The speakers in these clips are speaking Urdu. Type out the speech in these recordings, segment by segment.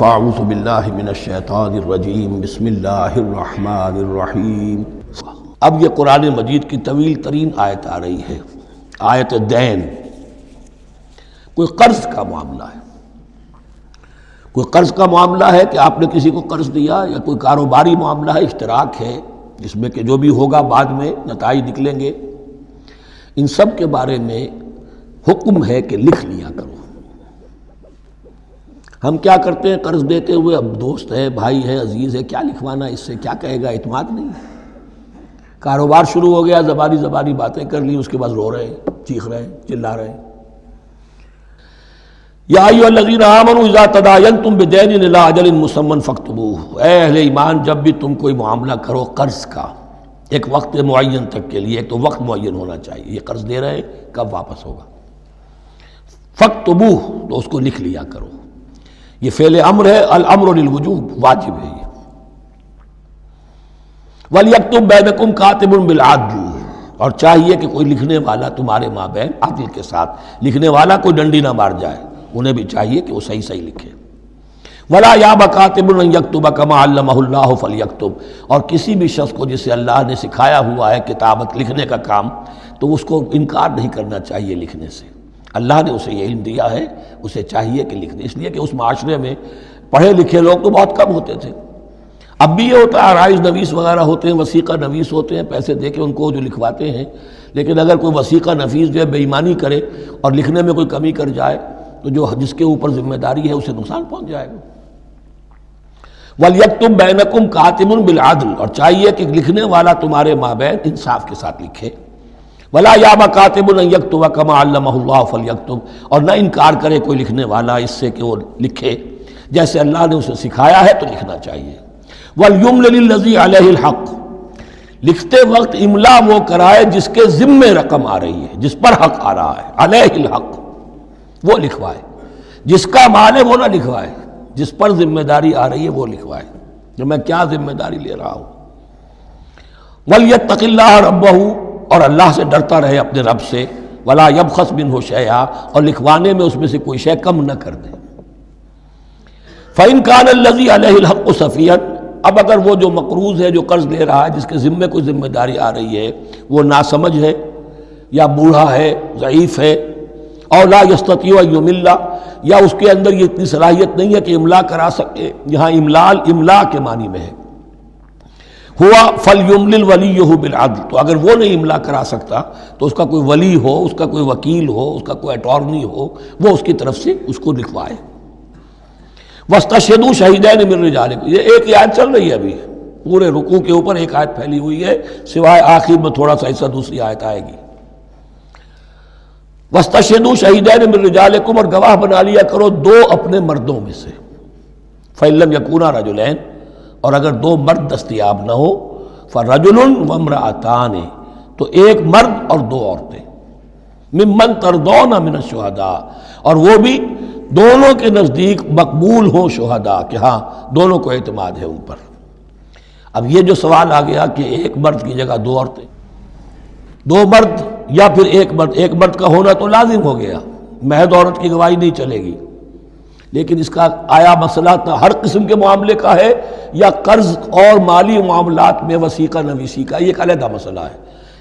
فاعوذ باللہ من الشیطان الرجیم بسم اللہ الرحمن الرحیم۔ اب یہ قرآن مجید کی طویل ترین آیت آ رہی ہے، آیت دین۔ کوئی قرض کا معاملہ ہے، کوئی قرض کا معاملہ ہے کہ آپ نے کسی کو قرض دیا، یا کوئی کاروباری معاملہ ہے، اشتراک ہے جس میں کہ جو بھی ہوگا بعد میں نتائج نکلیں گے۔ ان سب کے بارے میں حکم ہے کہ لکھ لیا کرو۔ ہم کیا کرتے ہیں قرض دیتے ہوئے، اب دوست ہے، بھائی ہے، عزیز ہے، کیا لکھوانا، اس سے کیا کہے گا، اعتماد نہیں ہے۔ کاروبار شروع ہو گیا، زبانی باتیں کر لی، اس کے بعد رو رہے ہیں، چیخ رہے ہیں، چلا رہے ہیں۔ یا ایھا الذین آمنوا اذا تداینتم بدین الی اجل مسمى فاکتبوہ، اے اہل ایمان جب بھی تم کوئی معاملہ کرو قرض کا، ایک وقت معین تک کے لیے، ایک تو وقت معین ہونا چاہیے، یہ قرض دے رہے ہیں کب واپس ہوگا، فاکتبوہ، تو اس کو لکھ لیا کرو۔ یہ فعل امر ہے، الامر للوجوب، واجب ہے یہ۔ وَلْيَكْتُبْ بَيْنَكُمْ كَاتِبٌ بِالْعَدْلِ، اور چاہیے کہ کوئی لکھنے والا تمہارے مابین عدل کے ساتھ، لکھنے والا کوئی ڈنڈی نہ مار جائے، انہیں بھی چاہیے کہ وہ صحیح صحیح لکھے۔ وَلَا يَأْبَ كَاتِبٌ أَن يَكْتُبَ كَمَا عَلَّمَهُ اللَّهُ فَلْيَكْتُبْ، اور کسی بھی شخص کو جسے اللہ نے سکھایا ہوا ہے کتابت لکھنے کا کام، تو اس کو انکار نہیں کرنا چاہیے لکھنے سے۔ اللہ نے اسے یہ علم دیا ہے، اسے چاہیے کہ لکھ دے، اس لیے کہ اس معاشرے میں پڑھے لکھے لوگ تو بہت کم ہوتے تھے۔ اب بھی یہ ہوتا ہے، عرائض نویس وغیرہ ہوتے ہیں، وثیقہ نویس ہوتے ہیں، پیسے دے کے ان کو جو لکھواتے ہیں، لیکن اگر کوئی وثیقہ نویس جو ہے بے ایمانی کرے اور لکھنے میں کوئی کمی کر جائے تو جس کے اوپر ذمہ داری ہے اسے نقصان پہنچ جائے گا۔ وَلْيَكْتُبْ بَيْنَكُمْ كَاتِبٌ بِالْعَدْلِ، اور چاہیے کہ لکھنے والا تمہارے مابین انصاف کے ساتھ لکھے۔ وَلَا يَأْبَ كَاتِبٌ أَن يَكْتُبَ كَمَا عَلَّمَهُ اللَّهُ فَلْيَكْتُبْ، اور نہ انکار کرے کوئی لکھنے والا اس سے کہ وہ لکھے جیسے اللہ نے اسے سکھایا ہے، تو لکھنا چاہیے۔ وَلْيُمْلِلِ الَّذِي عَلَيْهِ الْحَقُّ، لکھتے وقت املا وہ کرائے جس کے ذمے رقم آ رہی ہے، جس پر حق آ رہا ہے، علیہ الحق، وہ لکھوائے۔ جس کا مال ہے وہ نہ لکھوائے، جس پر ذمہ داری آ رہی ہے وہ لکھوائے، کہ میں کیا ذمہ داری لے رہا ہوں۔ وَلْيَتَّقِ اللَّهَ رَبَّهُ، اور اللہ سے ڈرتا رہے اپنے رب سے۔ وَلَا يَبْخَسْ مِنْهُ شَيْئًا، اور لکھوانے میں اس میں سے کوئی شے کم نہ کر دے۔ فَإِنْ كَانَ الَّذِي عَلَيْهِ الْحَقُّ سَفِيهًا، اب اگر وہ جو مقروض ہے، جو قرض لے رہا ہے، جس کے ذمے کوئی ذمہ داری آ رہی ہے، وہ ناسمجھ ہے یا بوڑھا ہے، ضعیف ہے، اور لا يستطيع ان يمل، یا اس کے اندر یہ اتنی صلاحیت نہیں ہے کہ املا کرا سکے، یہاں املا کے معنی میں ہے، ہوا فَلْيُمْلِلْ وَلِيُّهُ بِالْعَدْلِ، تو اگر وہ نہیں املا کرا سکتا تو اس کا کوئی ولی ہو، اس کا کوئی وکیل ہو، اس کا کوئی اٹارنی ہو، وہ اس کی طرف سے اس کو لکھوائے۔ وَاسْتَشْهِدُوا شَهِيدَيْنِ مِن رِجَالِكُمْ، یہ ایک آیت چل رہی ہے، ابھی پورے رکوع کے اوپر ایک آیت پھیلی ہوئی ہے، سوائے آخر میں تھوڑا سا حصہ دوسری آیت آئے گی۔ وَاسْتَشْهِدُوا شَهِيدَيْنِ مِن رِجَالِكُمْ، اور گواہ بنا لیا کرو دو اپنے مردوں میں سے۔ فَإِن لَّمْ يَكُونَا رَجُلَيْنِ، اور اگر دو مرد دستیاب نہ ہو، فَرَجُلٌ وَامْرَأَتَانِ، تو ایک مرد اور دو عورتیں، ممن ترضون من الشہداء، اور وہ بھی دونوں کے نزدیک مقبول ہوں شہداء، کہ ہاں دونوں کو اعتماد ہے ان پر۔ اب یہ جو سوال آ گیا کہ ایک مرد کی جگہ دو عورتیں، دو مرد یا پھر ایک مرد کا ہونا تو لازم ہو گیا، محض عورت کی گواہی نہیں چلے گی، لیکن اس کا آیا مسئلہ ہر قسم کے معاملے کا ہے یا قرض اور مالی معاملات میں وثیقہ نویسی کا، یہ ایک علیحدہ مسئلہ ہے۔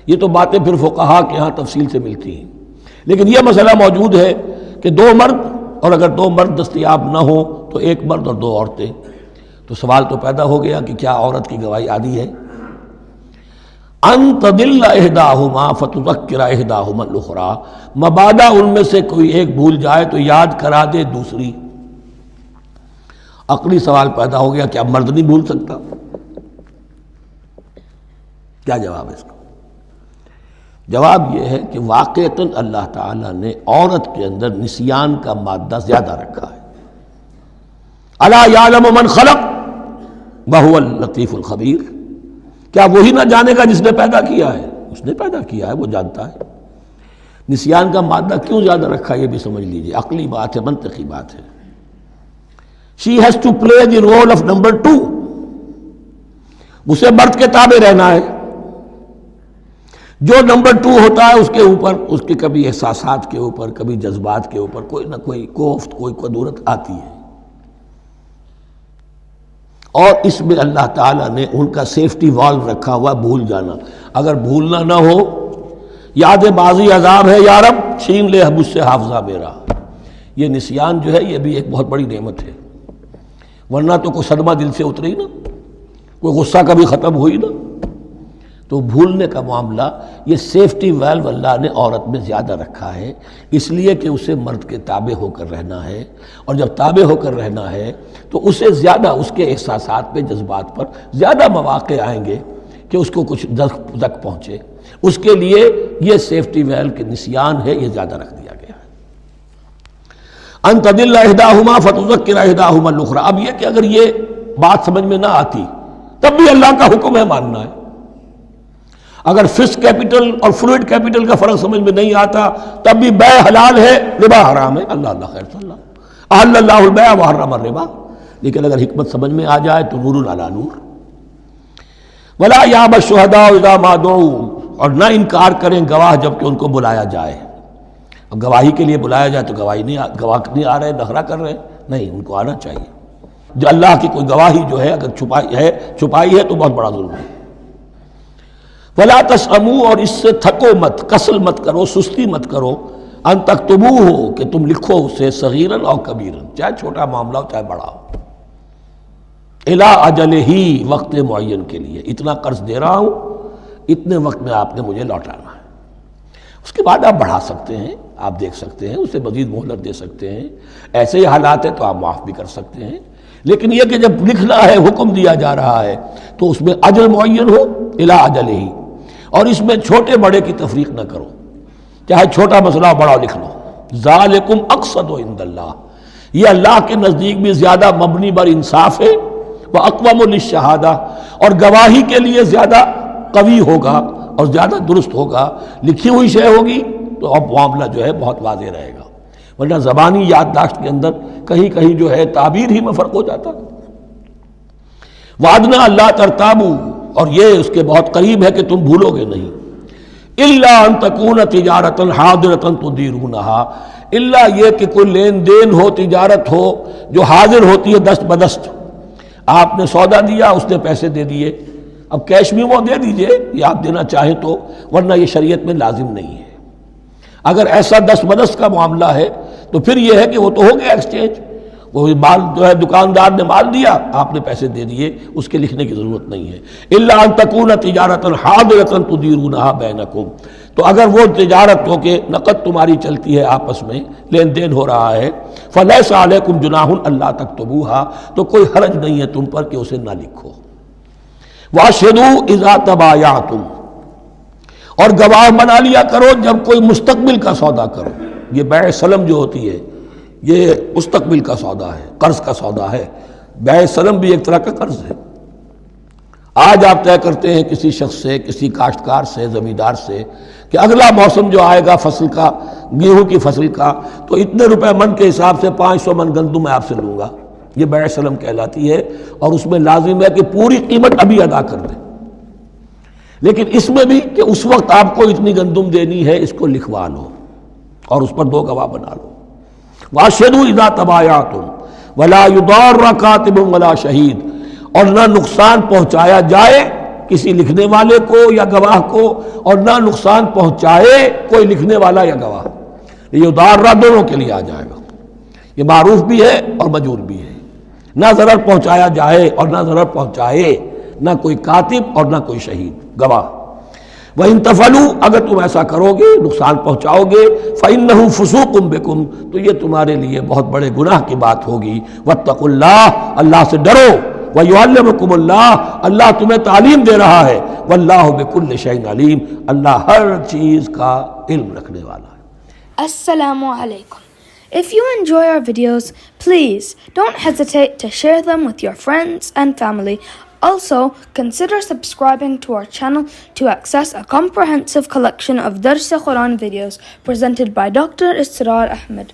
یہ تو باتیں پھر فقہا کے ہاں تفصیل سے ملتی ہیں، لیکن یہ مسئلہ موجود ہے کہ دو مرد، اور اگر دو مرد دستیاب نہ ہو تو ایک مرد اور دو عورتیں، تو سوال تو پیدا ہو گیا کہ کیا عورت کی گواہی عادی ہے؟ ان تضل احداہما فتذکر احداہما الاخری، مبادا ان میں سے کوئی ایک بھول جائے تو یاد کرا دے دوسری۔ عقلی سوال پیدا ہو گیا، کیا مرد نہیں بھول سکتا؟ کیا جواب ہے اس کا؟ جواب یہ ہے کہ واقعتاً اللہ تعالیٰ نے عورت کے اندر نسیان کا مادہ زیادہ رکھا ہے۔ الا یعلم من خلق وهو اللطیف الخبیر، کیا وہی نہ جانے گا جس نے پیدا کیا ہے؟ اس نے پیدا کیا ہے، وہ جانتا ہے۔ نسیان کا مادہ کیوں زیادہ رکھا یہ بھی سمجھ لیجیے، عقلی بات ہے، منطقی بات ہے۔ She has to play the role of number 2، اسے مرد کے تابع رہنا ہے۔ جو نمبر 2 ہوتا ہے اس کے اوپر، اس کے کبھی احساسات کے اوپر، کبھی جذبات کے اوپر کوئی نہ کوئی کوفت، کوئی قدورت آتی ہے۔ اور اس میں اللہ تعالیٰ نے ان کا سیفٹی والو رکھا ہوا بھول جانا. اگر بھولنا نہ ہو، یاد ماضی عذاب ہے یا رب چھین لے مجھ سے حافظہ میرا. یہ نسیان جو ہے یہ بھی ایک بہت بڑی نعمت ہے، ورنہ تو کوئی صدمہ دل سے اتری نا، کوئی غصہ کبھی ختم ہوئی نا. تو بھولنے کا معاملہ یہ سیفٹی ویلو اللہ نے عورت میں زیادہ رکھا ہے، اس لیے کہ اسے مرد کے تابع ہو کر رہنا ہے، اور جب تابع ہو کر رہنا ہے تو اسے زیادہ اس کے احساسات پہ، جذبات پر زیادہ مواقع آئیں گے کہ اس کو کچھ زک پہنچے. اس کے لیے یہ سیفٹی ویلو کے نسیان ہے، یہ زیادہ رکھ دیا گیا ہے. ان تضل احداہما فتذکر احداہما الاخری. اب یہ کہ اگر یہ بات سمجھ میں نہ آتی تب بھی اللہ کا حکم ہے ماننا ہے. اگر فکس کیپٹل اور فلوئڈ کیپٹل کا فرق سمجھ میں نہیں آتا تب بھی بے حلال ہے، ربا حرام ہے. اللہ خیر صلی اللہ احل اللہ البیع وحرم الربا. لیکن اگر حکمت سمجھ میں آ جائے تو نور علی نور. ولا یاب الشہداء اذا ما دعوا. اور نہ انکار کریں گواہ جب کہ ان کو بلایا جائے. اب گواہی کے لیے بلایا جائے تو گواہ نہیں آ رہے، نخرہ کر رہے، نہیں، ان کو آنا چاہیے. جو اللہ کی کوئی گواہی جو ہے اگر چھپائی ہے تو بہت بڑا ظلم ہے. ولا تسأموا. اور اس سے تھکو مت، کسل مت کرو، سستی مت کرو. ان تکتبوہ کہ تم لکھو اسے صغیراً اور کبیراً، چاہے چھوٹا معاملہ ہو چاہے بڑا ہو. الی اجلہ ہی، وقت معین کے لیے. اتنا قرض دے رہا ہوں، اتنے وقت میں آپ نے مجھے لوٹانا ہے. اس کے بعد آپ بڑھا سکتے ہیں، آپ دیکھ سکتے ہیں، اسے مزید مہلت دے سکتے ہیں. ایسے ہی حالات ہیں تو آپ معاف بھی کر سکتے ہیں. لیکن یہ کہ جب لکھنا ہے، حکم دیا جا رہا ہے تو اس میں اجل معین ہو، الی اجلہ ہی. اور اس میں چھوٹے بڑے کی تفریق نہ کرو، چاہے چھوٹا مسئلہ بڑا لکھ لو. ذالکم اقسط عند اللہ. یہ اللہ کے نزدیک بھی زیادہ مبنی بر انصاف ہے. واقوم للشہادہ. اور گواہی کے لیے زیادہ قوی ہوگا اور زیادہ درست ہوگا. لکھی ہوئی شے ہوگی تو اب معاملہ جو ہے بہت واضح رہے گا، ورنہ زبانی یادداشت کے اندر کہیں کہیں جو ہے تعبیر ہی میں فرق ہو جاتا. وعدنا اللہ ترتابوا. اور یہ اس کے بہت قریب ہے کہ تم بھولو گے نہیں. الا ان تکون تجارۃ حاضرۃ تدیرونھا. الا یہ کہ کوئی لین دین ہو، تجارت ہو جو حاضر ہوتی ہے دست بدست. آپ نے سودا دیا، اس نے پیسے دے دیے. اب کیش بھی وہ دے دیجئے یا آپ دینا چاہیں تو، ورنہ یہ شریعت میں لازم نہیں ہے. اگر ایسا دست بدست کا معاملہ ہے تو پھر یہ ہے کہ وہ تو ہو گیا ایکسچینج. وہ مال جو ہے دکاندار نے مال دیا، آپ نے پیسے دے دیے، اس کے لکھنے کی ضرورت نہیں ہے. الا ان تکون تجارۃ حاضرۃ تدیرونھا بینکم. تو اگر وہ تجارت ہو کہ نقد تمہاری چلتی ہے، آپس میں لین دین ہو رہا ہے، فلیس علیکم جناح الا تکتبوھا. تو کوئی حرج نہیں ہے تم پر کہ اسے نہ لکھو. واشہدوا اذا تبایعتم. اور گواہ بنا لیا کرو جب کوئی مستقبل کا سودا کرو. یہ بیع سلم جو ہوتی ہے یہ مستقبل کا سودا ہے، قرض کا سودا ہے. بیع سلم بھی ایک طرح کا قرض ہے. آج آپ طے کرتے ہیں کسی شخص سے، کسی کاشتکار سے، زمیندار سے کہ اگلا موسم جو آئے گا فصل کا، گیہوں کی فصل کا، تو اتنے روپے من کے حساب سے 500 من گندم میں آپ سے لوں گا. یہ بیع سلم کہلاتی ہے، اور اس میں لازم ہے کہ پوری قیمت ابھی ادا کر دیں. لیکن اس میں بھی کہ اس وقت آپ کو اتنی گندم دینی ہے، اس کو لکھوا لو اور اس پر 2 گواہ بنا لو. واشہدوا اذا تبایعتم ولا یضار کاتب ولا شہید. اور نہ نقصان پہنچایا جائے کسی لکھنے والے کو یا گواہ کو، اور نہ نقصان پہنچائے کوئی لکھنے والا یا گواہ. یہ یضار دونوں کے لیے آ جائے گا. یہ معروف بھی ہے اور مجرور بھی ہے. نہ ضرر پہنچایا جائے اور نہ ضرر پہنچائے، نہ کوئی کاتب اور نہ کوئی شہید گواہ. وَإِن تَفْعَلُوا. اگر تم ایسا کرو گے، نقصان پہنچاؤ گے، فَإِنَّهُ فُسُوقٌ بِكُمْ. تو یہ تمہارے لیے بہت بڑے گناہ کی بات ہوگی. وَاتَّقُوا اللَّهَ. اللہ سے ڈرو. وَيُعَلِّمُكُمُ اللَّهُ. اللہ تمہیں تعلیم دے رہا ہے. وَاللَّهُ بِكُلِّ شَيْءٍ عَلِيمٌ. اللہ ہر چیز کا علم رکھنے والا ہے. Assalamu alaikum. If you enjoy our videos, please don't hesitate to share them with your friends and family. Also, consider subscribing to our channel to access a comprehensive collection of Dars Quran videos presented by Dr. Israr Ahmed.